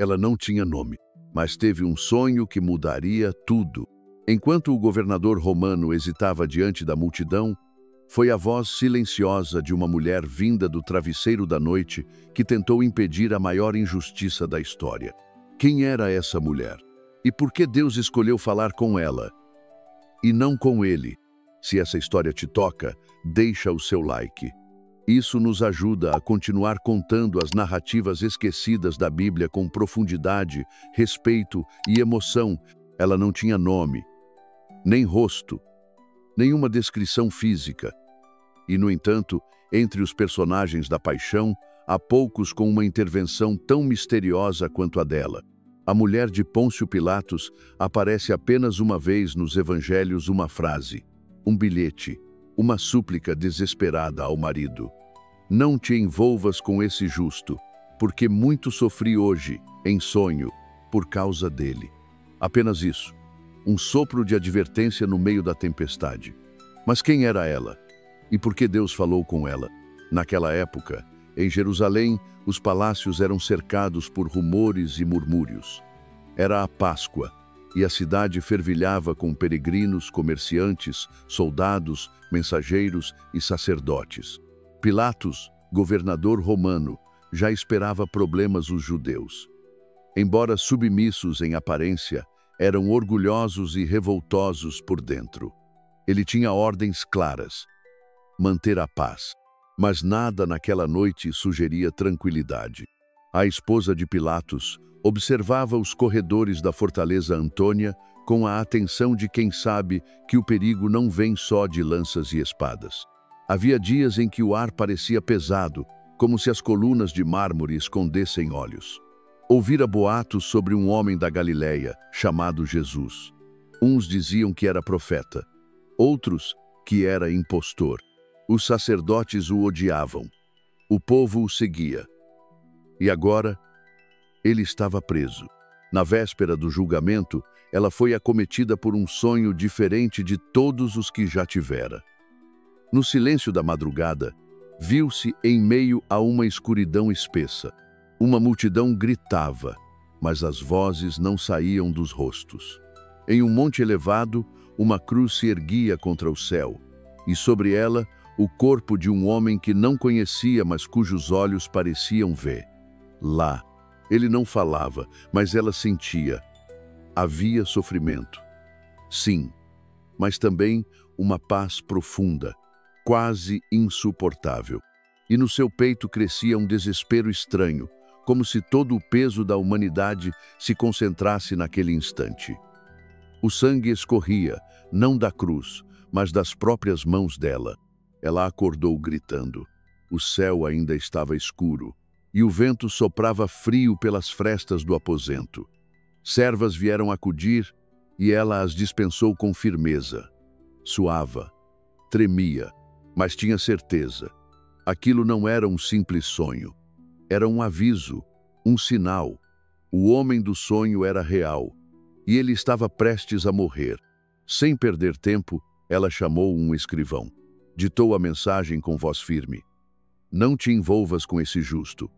Ela não tinha nome, mas teve um sonho que mudaria tudo. Enquanto o governador romano hesitava diante da multidão, foi a voz silenciosa de uma mulher vinda do travesseiro da noite que tentou impedir a maior injustiça da história. Quem era essa mulher? E por que Deus escolheu falar com ela e não com ele? Se essa história te toca, deixa o seu like. Isso nos ajuda a continuar contando as narrativas esquecidas da Bíblia com profundidade, respeito e emoção. Ela não tinha nome, nem rosto, nenhuma descrição física. E, no entanto, entre os personagens da paixão, há poucos com uma intervenção tão misteriosa quanto a dela. A mulher de Pôncio Pilatos aparece apenas uma vez nos evangelhos uma frase, um bilhete, uma súplica desesperada ao marido. Não te envolvas com esse justo, porque muito sofri hoje, em sonho, por causa dele. Apenas isso, um sopro de advertência no meio da tempestade. Mas quem era ela? E por que Deus falou com ela? Naquela época, em Jerusalém, os palácios eram cercados por rumores e murmúrios. Era a Páscoa, e a cidade fervilhava com peregrinos, comerciantes, soldados, mensageiros e sacerdotes. Pilatos, governador romano, já esperava problemas os judeus. Embora submissos em aparência, eram orgulhosos e revoltosos por dentro. Ele tinha ordens claras: manter a paz. Mas nada naquela noite sugeria tranquilidade. A esposa de Pilatos observava os corredores da fortaleza Antônia com a atenção de quem sabe que o perigo não vem só de lanças e espadas. Havia dias em que o ar parecia pesado, como se as colunas de mármore escondessem olhos. Ouvira boatos sobre um homem da Galileia, chamado Jesus. Uns diziam que era profeta, outros que era impostor. Os sacerdotes o odiavam. O povo o seguia. E agora, ele estava preso. Na véspera do julgamento, ela foi acometida por um sonho diferente de todos os que já tivera. No silêncio da madrugada, viu-se em meio a uma escuridão espessa. Uma multidão gritava, mas as vozes não saíam dos rostos. Em um monte elevado, uma cruz se erguia contra o céu, e sobre ela, o corpo de um homem que não conhecia, mas cujos olhos pareciam ver. Lá, ele não falava, mas ela sentia. Havia sofrimento. Sim, mas também uma paz profunda, quase insuportável. E no seu peito crescia um desespero estranho, como se todo o peso da humanidade se concentrasse naquele instante. O sangue escorria, não da cruz, mas das próprias mãos dela. Ela acordou gritando. O céu ainda estava escuro, e o vento soprava frio pelas frestas do aposento. Servas vieram acudir, e ela as dispensou com firmeza. Suava, tremia, mas tinha certeza. Aquilo não era um simples sonho. Era um aviso, um sinal. O homem do sonho era real, e ele estava prestes a morrer. Sem perder tempo, ela chamou um escrivão. Ditou a mensagem com voz firme. Não te envolvas com esse justo.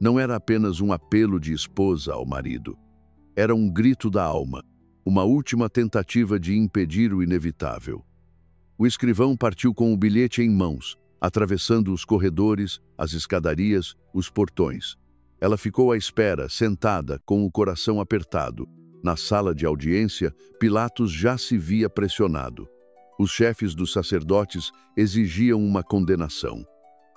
Não era apenas um apelo de esposa ao marido. Era um grito da alma, uma última tentativa de impedir o inevitável. O escrivão partiu com o bilhete em mãos, atravessando os corredores, as escadarias, os portões. Ela ficou à espera, sentada, com o coração apertado. Na sala de audiência, Pilatos já se via pressionado. Os chefes dos sacerdotes exigiam uma condenação.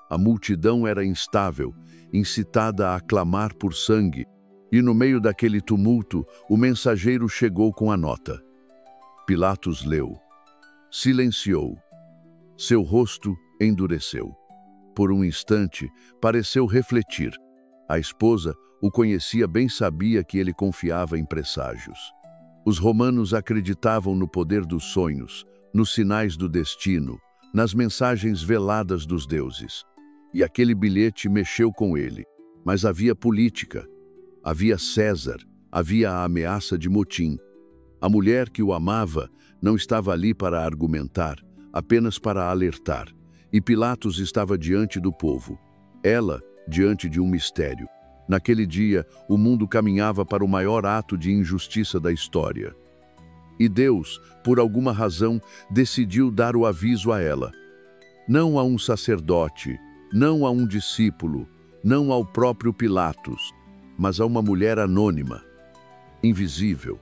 A multidão era instável, incitada a clamar por sangue, e no meio daquele tumulto, o mensageiro chegou com a nota. Pilatos leu. Silenciou. Seu rosto endureceu. Por um instante, pareceu refletir. A esposa o conhecia bem, sabia que ele confiava em presságios. Os romanos acreditavam no poder dos sonhos, nos sinais do destino, nas mensagens veladas dos deuses. E aquele bilhete mexeu com ele. Mas havia política, havia César, havia a ameaça de motim. A mulher que o amava não estava ali para argumentar, apenas para alertar. E Pilatos estava diante do povo. Ela, diante de um mistério. Naquele dia, o mundo caminhava para o maior ato de injustiça da história. E Deus, por alguma razão, decidiu dar o aviso a ela. Não a um sacerdote, não a um discípulo, não ao próprio Pilatos, mas a uma mulher anônima, invisível,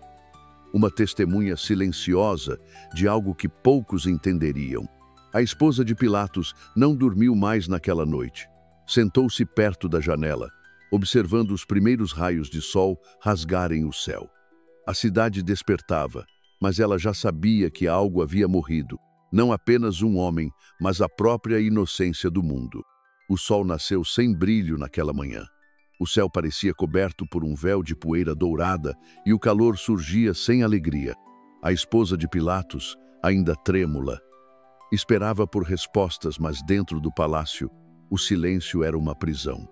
uma testemunha silenciosa de algo que poucos entenderiam. A esposa de Pilatos não dormiu mais naquela noite. Sentou-se perto da janela, observando os primeiros raios de sol rasgarem o céu. A cidade despertava, mas ela já sabia que algo havia morrido. Não apenas um homem, mas a própria inocência do mundo. O sol nasceu sem brilho naquela manhã. O céu parecia coberto por um véu de poeira dourada e o calor surgia sem alegria. A esposa de Pilatos, ainda trêmula, esperava por respostas, mas dentro do palácio, o silêncio era uma prisão.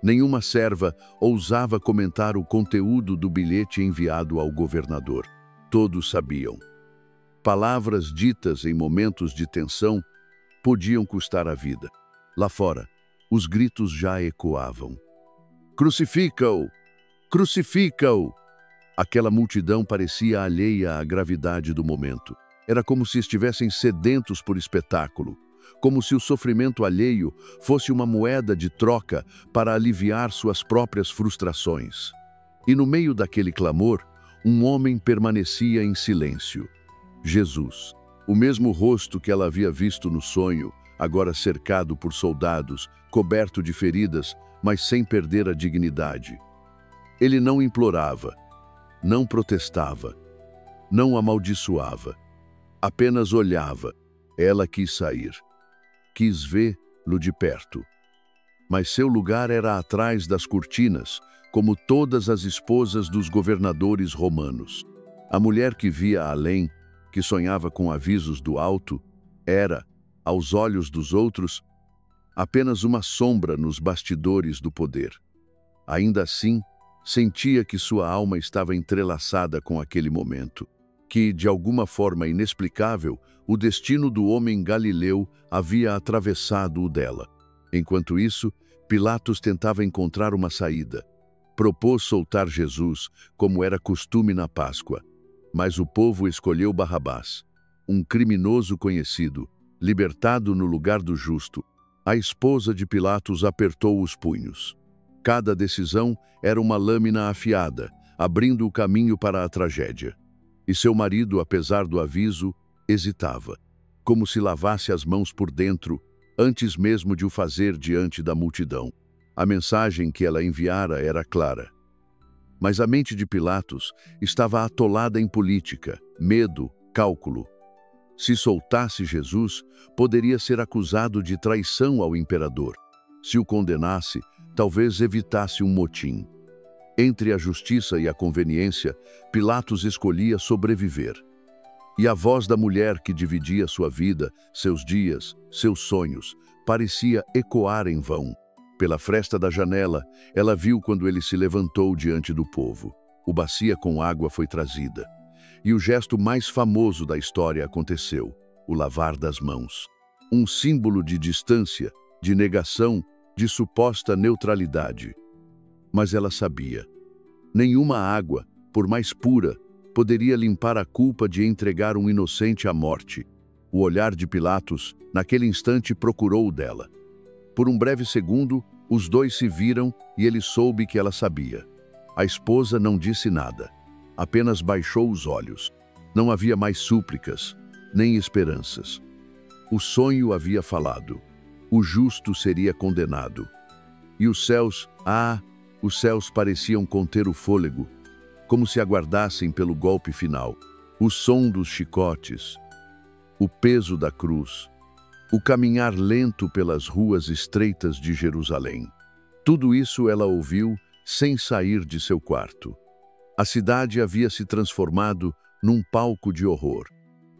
Nenhuma serva ousava comentar o conteúdo do bilhete enviado ao governador. Todos sabiam. Palavras ditas em momentos de tensão podiam custar a vida. Lá fora, os gritos já ecoavam. Crucifica-o! Crucifica-o! Aquela multidão parecia alheia à gravidade do momento. Era como se estivessem sedentos por espetáculo, como se o sofrimento alheio fosse uma moeda de troca para aliviar suas próprias frustrações. E no meio daquele clamor, um homem permanecia em silêncio. Jesus, o mesmo rosto que ela havia visto no sonho, agora cercado por soldados, coberto de feridas, mas sem perder a dignidade. Ele não implorava, não protestava, não amaldiçoava, apenas olhava. Ela quis sair, quis vê-lo de perto. Mas seu lugar era atrás das cortinas, como todas as esposas dos governadores romanos. A mulher que via além, que sonhava com avisos do alto, era, aos olhos dos outros, apenas uma sombra nos bastidores do poder. Ainda assim, sentia que sua alma estava entrelaçada com aquele momento, que, de alguma forma inexplicável, o destino do homem galileu havia atravessado o dela. Enquanto isso, Pilatos tentava encontrar uma saída. Propôs soltar Jesus, como era costume na Páscoa. Mas o povo escolheu Barrabás, um criminoso conhecido, libertado no lugar do justo. A esposa de Pilatos apertou os punhos. Cada decisão era uma lâmina afiada, abrindo o caminho para a tragédia. E seu marido, apesar do aviso, hesitava, como se lavasse as mãos por dentro, antes mesmo de o fazer diante da multidão. A mensagem que ela enviara era clara. Mas a mente de Pilatos estava atolada em política, medo, cálculo. Se soltasse Jesus, poderia ser acusado de traição ao imperador. Se o condenasse, talvez evitasse um motim. Entre a justiça e a conveniência, Pilatos escolhia sobreviver. E a voz da mulher que dividia sua vida, seus dias, seus sonhos, parecia ecoar em vão. Pela fresta da janela, ela viu quando ele se levantou diante do povo. O bacia com água foi trazida. E o gesto mais famoso da história aconteceu, o lavar das mãos. Um símbolo de distância, de negação, de suposta neutralidade. Mas ela sabia. Nenhuma água, por mais pura, poderia limpar a culpa de entregar um inocente à morte. O olhar de Pilatos, naquele instante, procurou o dela. Por um breve segundo, os dois se viram e ele soube que ela sabia. A esposa não disse nada, apenas baixou os olhos. Não havia mais súplicas, nem esperanças. O sonho havia falado. O justo seria condenado. E os céus, os céus pareciam conter o fôlego, como se aguardassem pelo golpe final. O som dos chicotes, o peso da cruz, o caminhar lento pelas ruas estreitas de Jerusalém. Tudo isso ela ouviu sem sair de seu quarto. A cidade havia se transformado num palco de horror.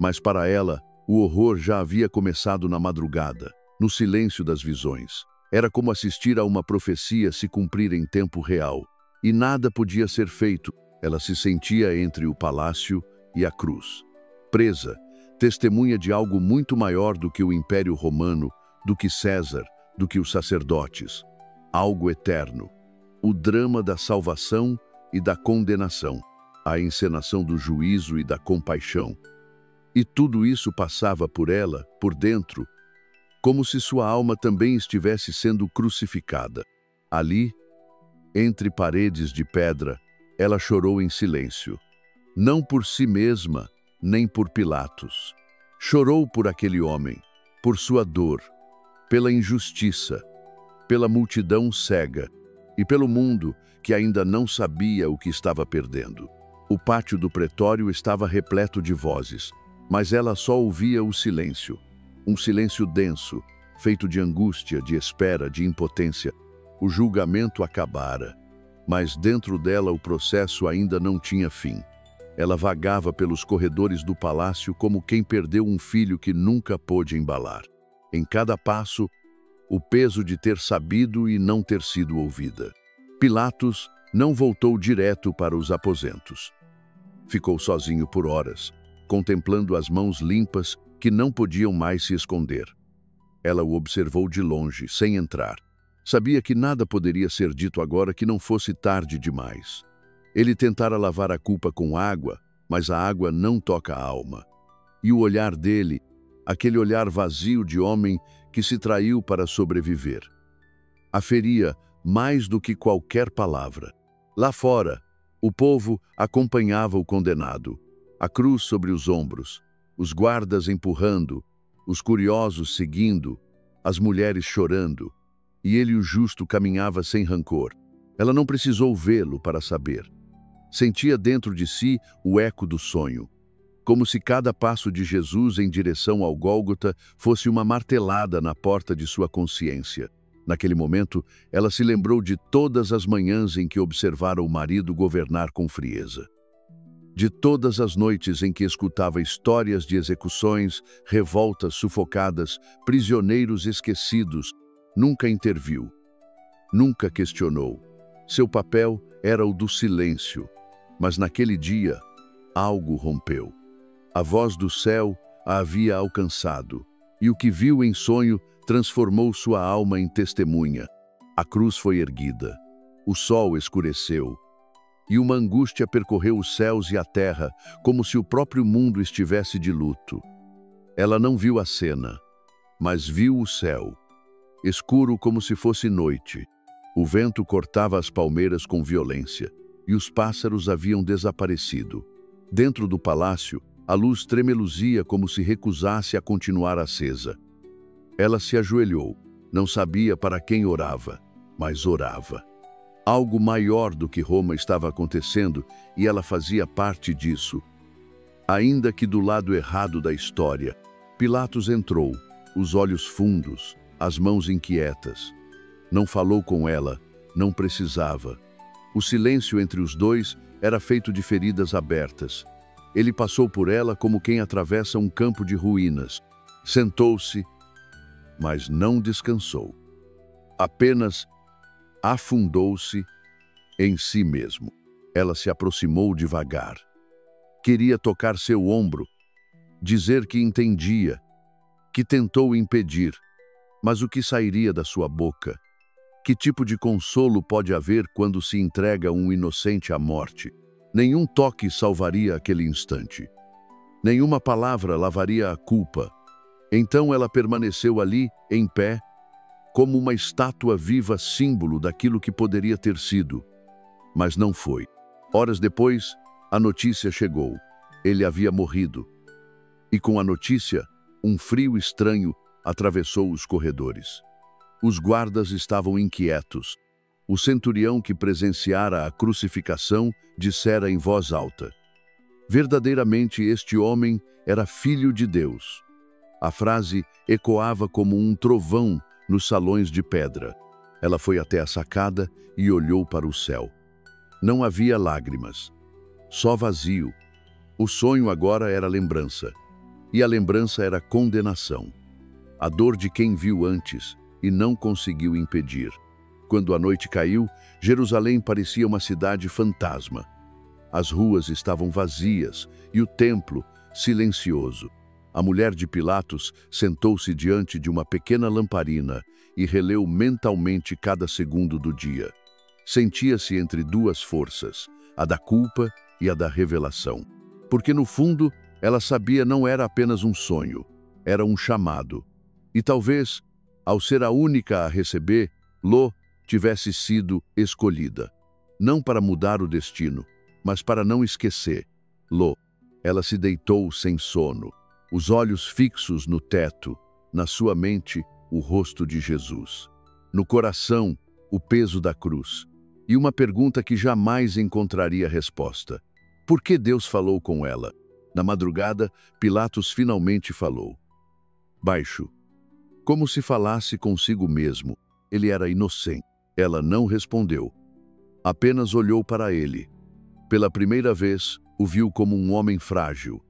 Mas para ela, o horror já havia começado na madrugada, no silêncio das visões. Era como assistir a uma profecia se cumprir em tempo real. E nada podia ser feito. Ela se sentia entre o palácio e a cruz. Presa, testemunha de algo muito maior do que o Império Romano, do que César, do que os sacerdotes. Algo eterno. o drama da salvação e da condenação, a encenação do juízo e da compaixão. E tudo isso passava por ela, por dentro, como se sua alma também estivesse sendo crucificada. Ali, entre paredes de pedra, ela chorou em silêncio. Não por si mesma, nem por Pilatos. Chorou por aquele homem, por sua dor, pela injustiça, pela multidão cega e pelo mundo que ainda não sabia o que estava perdendo. O pátio do pretório estava repleto de vozes, mas ela só ouvia o silêncio. Um silêncio denso, feito de angústia, de espera, de impotência. O julgamento acabara, mas dentro dela o processo ainda não tinha fim. Ela vagava pelos corredores do palácio como quem perdeu um filho que nunca pôde embalar. Em cada passo, o peso de ter sabido e não ter sido ouvida. Pilatos não voltou direto para os aposentos. Ficou sozinho por horas, contemplando as mãos limpas que não podiam mais se esconder. Ela o observou de longe, sem entrar. Sabia que nada poderia ser dito agora que não fosse tarde demais. Ele tentara lavar a culpa com água, mas a água não toca a alma. E o olhar dele, aquele olhar vazio de homem que se traiu para sobreviver, a feria mais do que qualquer palavra. Lá fora, o povo acompanhava o condenado, a cruz sobre os ombros, os guardas empurrando, os curiosos seguindo, as mulheres chorando, e ele, o justo, caminhava sem rancor. Ela não precisou vê-lo para saber. Sentia dentro de si o eco do sonho, como se cada passo de Jesus em direção ao Gólgota fosse uma martelada na porta de sua consciência. Naquele momento, ela se lembrou de todas as manhãs em que observara o marido governar com frieza. De todas as noites em que escutava histórias de execuções, revoltas sufocadas, prisioneiros esquecidos, nunca interviu, nunca questionou. Seu papel era o do silêncio, mas naquele dia, algo rompeu. A voz do céu a havia alcançado, e o que viu em sonho transformou sua alma em testemunha. A cruz foi erguida, o sol escureceu, e uma angústia percorreu os céus e a terra, como se o próprio mundo estivesse de luto. Ela não viu a cena, mas viu o céu, escuro como se fosse noite. O vento cortava as palmeiras com violência, e os pássaros haviam desaparecido. Dentro do palácio, a luz tremeluzia como se recusasse a continuar acesa. Ela se ajoelhou, não sabia para quem orava, mas orava. Algo maior do que Roma estava acontecendo e ela fazia parte disso. Ainda que do lado errado da história, Pilatos entrou, os olhos fundos, as mãos inquietas. Não falou com ela, não precisava. O silêncio entre os dois era feito de feridas abertas. Ele passou por ela como quem atravessa um campo de ruínas. Sentou-se, mas não descansou. Apenas afundou-se em si mesmo. Ela se aproximou devagar. Queria tocar seu ombro, dizer que entendia, que tentou impedir. Mas o que sairia da sua boca? Que tipo de consolo pode haver quando se entrega um inocente à morte? Nenhum toque salvaria aquele instante. Nenhuma palavra lavaria a culpa. Então ela permaneceu ali, em pé, como uma estátua viva, símbolo daquilo que poderia ter sido. Mas não foi. Horas depois, a notícia chegou. Ele havia morrido. E com a notícia, um frio estranho atravessou os corredores. Os guardas estavam inquietos. O centurião que presenciara a crucificação dissera em voz alta: verdadeiramente este homem era filho de Deus. A frase ecoava como um trovão nos salões de pedra. Ela foi até a sacada e olhou para o céu. Não havia lágrimas, só vazio. O sonho agora era lembrança, e a lembrança era condenação. A dor de quem viu antes e não conseguiu impedir. Quando a noite caiu, Jerusalém parecia uma cidade fantasma. As ruas estavam vazias e o templo silencioso. A mulher de Pilatos sentou-se diante de uma pequena lamparina e releu mentalmente cada segundo do dia. Sentia-se entre duas forças, a da culpa e a da revelação. Porque no fundo, ela sabia não era apenas um sonho, era um chamado. E talvez, ao ser a única a receber, Lô tivesse sido escolhida. Não para mudar o destino, mas para não esquecer. Lô, ela se deitou sem sono, os olhos fixos no teto, na sua mente, o rosto de Jesus. No coração, o peso da cruz. E uma pergunta que jamais encontraria resposta. Por que Deus falou com ela? Na madrugada, Pilatos finalmente falou. Baixo, como se falasse consigo mesmo. Ele era inocente. Ela não respondeu. Apenas olhou para ele. Pela primeira vez, o viu como um homem frágil,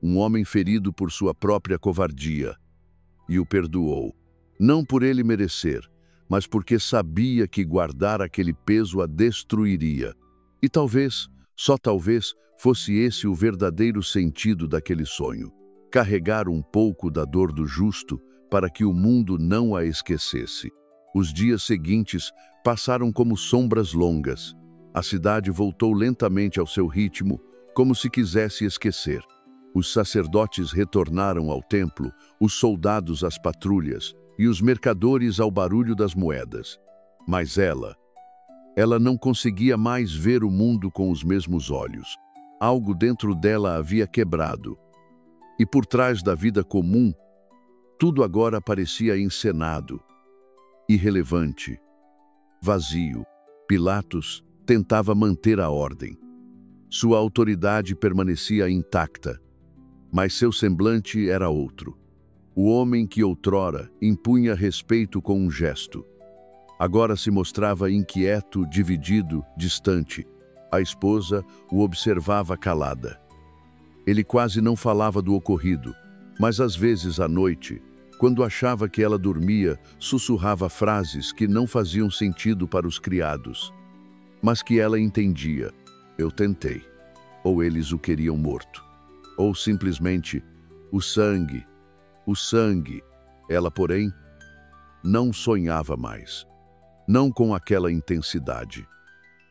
um homem ferido por sua própria covardia. E o perdoou. Não por ele merecer, mas porque sabia que guardar aquele peso a destruiria. E talvez, só talvez, fosse esse o verdadeiro sentido daquele sonho. Carregar um pouco da dor do justo para que o mundo não a esquecesse. Os dias seguintes passaram como sombras longas. A cidade voltou lentamente ao seu ritmo, como se quisesse esquecer. Os sacerdotes retornaram ao templo, os soldados às patrulhas e os mercadores ao barulho das moedas. Mas ela não conseguia mais ver o mundo com os mesmos olhos. Algo dentro dela havia quebrado. E por trás da vida comum, tudo agora parecia encenado, irrelevante, vazio. Pilatos tentava manter a ordem. Sua autoridade permanecia intacta, mas seu semblante era outro. O homem que outrora impunha respeito com um gesto, agora se mostrava inquieto, dividido, distante. A esposa o observava calada. Ele quase não falava do ocorrido, mas às vezes à noite, quando achava que ela dormia, sussurrava frases que não faziam sentido para os criados, mas que ela entendia. Eu tentei. Ou eles o queriam morto. Ou simplesmente, o sangue. Ela, porém, não sonhava mais. Não com aquela intensidade.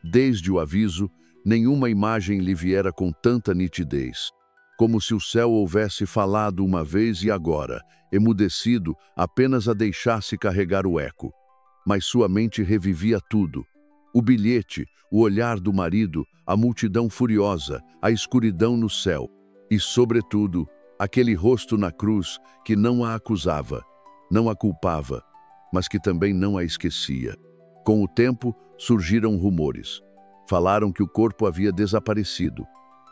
Desde o aviso, nenhuma imagem lhe viera com tanta nitidez. Como se o céu houvesse falado uma vez e agora, emudecido, apenas a deixasse carregar o eco. Mas sua mente revivia tudo. O bilhete, o olhar do marido, a multidão furiosa, a escuridão no céu. E, sobretudo, aquele rosto na cruz que não a acusava, não a culpava, mas que também não a esquecia. Com o tempo, surgiram rumores. Falaram que o corpo havia desaparecido,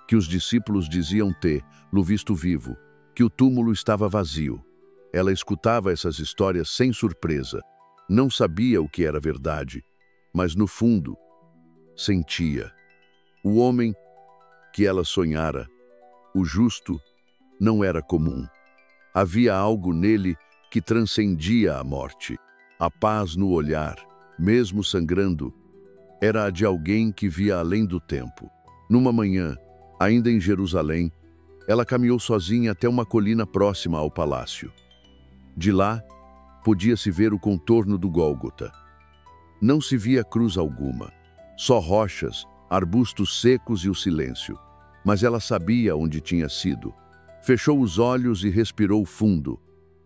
que os discípulos diziam tê-lo visto vivo, que o túmulo estava vazio. Ela escutava essas histórias sem surpresa. Não sabia o que era verdade, mas no fundo, sentia. O homem que ela sonhara, o justo, não era comum. Havia algo nele que transcendia a morte. A paz no olhar, mesmo sangrando, era a de alguém que via além do tempo. Numa manhã, ainda em Jerusalém, ela caminhou sozinha até uma colina próxima ao palácio. De lá, podia-se ver o contorno do Gólgota. Não se via cruz alguma, só rochas, arbustos secos e o silêncio. Mas ela sabia onde tinha sido. Fechou os olhos e respirou fundo.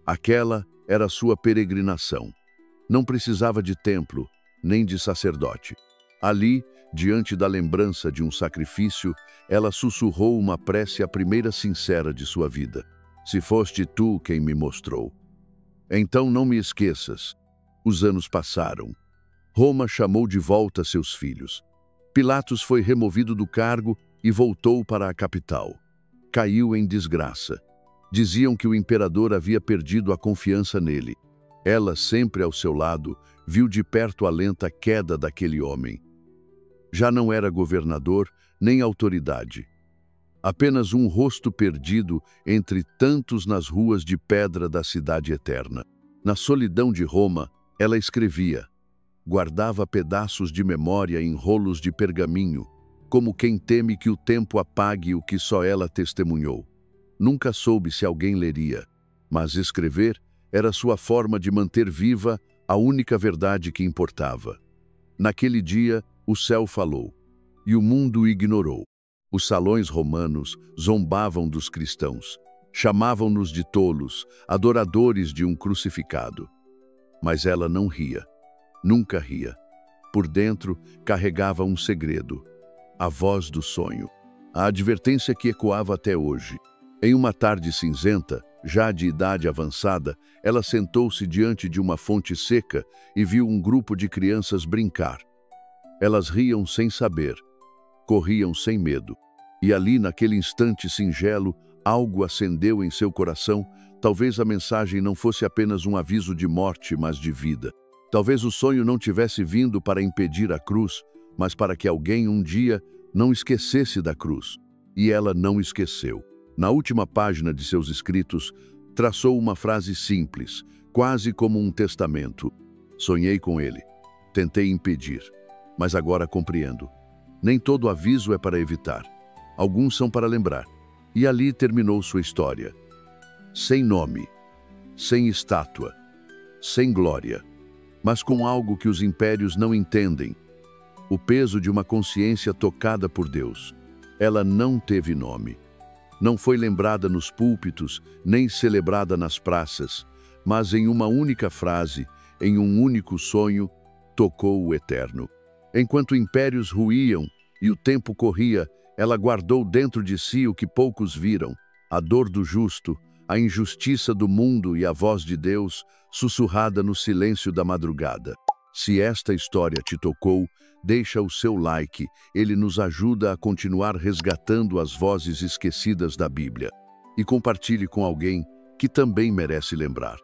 Aquela era sua peregrinação. Não precisava de templo, nem de sacerdote. Ali, diante da lembrança de um sacrifício, ela sussurrou uma prece a primeira sincera de sua vida. Se foste tu quem me mostrou. Então não me esqueças. Os anos passaram. Roma chamou de volta seus filhos. Pilatos foi removido do cargo e voltou para a capital. Caiu em desgraça. Diziam que o imperador havia perdido a confiança nele. Ela, sempre ao seu lado, viu de perto a lenta queda daquele homem. Já não era governador nem autoridade. Apenas um rosto perdido entre tantos nas ruas de pedra da cidade eterna. Na solidão de Roma, ela escrevia. Guardava pedaços de memória em rolos de pergaminho, como quem teme que o tempo apague o que só ela testemunhou. Nunca soube se alguém leria, mas escrever era sua forma de manter viva a única verdade que importava. Naquele dia, o céu falou, e o mundo ignorou. Os salões romanos zombavam dos cristãos, chamavam-nos de tolos, adoradores de um crucificado. Mas ela não ria, nunca ria. Por dentro, carregava um segredo, a voz do sonho, a advertência que ecoava até hoje. Em uma tarde cinzenta, já de idade avançada, ela sentou-se diante de uma fonte seca e viu um grupo de crianças brincar. Elas riam sem saber, corriam sem medo. E ali, naquele instante singelo, algo acendeu em seu coração. Talvez a mensagem não fosse apenas um aviso de morte, mas de vida. Talvez o sonho não tivesse vindo para impedir a cruz, mas para que alguém um dia não esquecesse da cruz. E ela não esqueceu. Na última página de seus escritos, traçou uma frase simples, quase como um testamento. Sonhei com ele. Tentei impedir, mas agora compreendo. Nem todo aviso é para evitar. Alguns são para lembrar. E ali terminou sua história. Sem nome, sem estátua, sem glória, mas com algo que os impérios não entendem. O peso de uma consciência tocada por Deus. Ela não teve nome. Não foi lembrada nos púlpitos, nem celebrada nas praças, mas em uma única frase, em um único sonho, tocou o Eterno. Enquanto impérios ruíam e o tempo corria, ela guardou dentro de si o que poucos viram, a dor do justo, a injustiça do mundo e a voz de Deus, sussurrada no silêncio da madrugada. Se esta história te tocou, deixa o seu like, ele nos ajuda a continuar resgatando as vozes esquecidas da Bíblia. E compartilhe com alguém que também merece lembrar.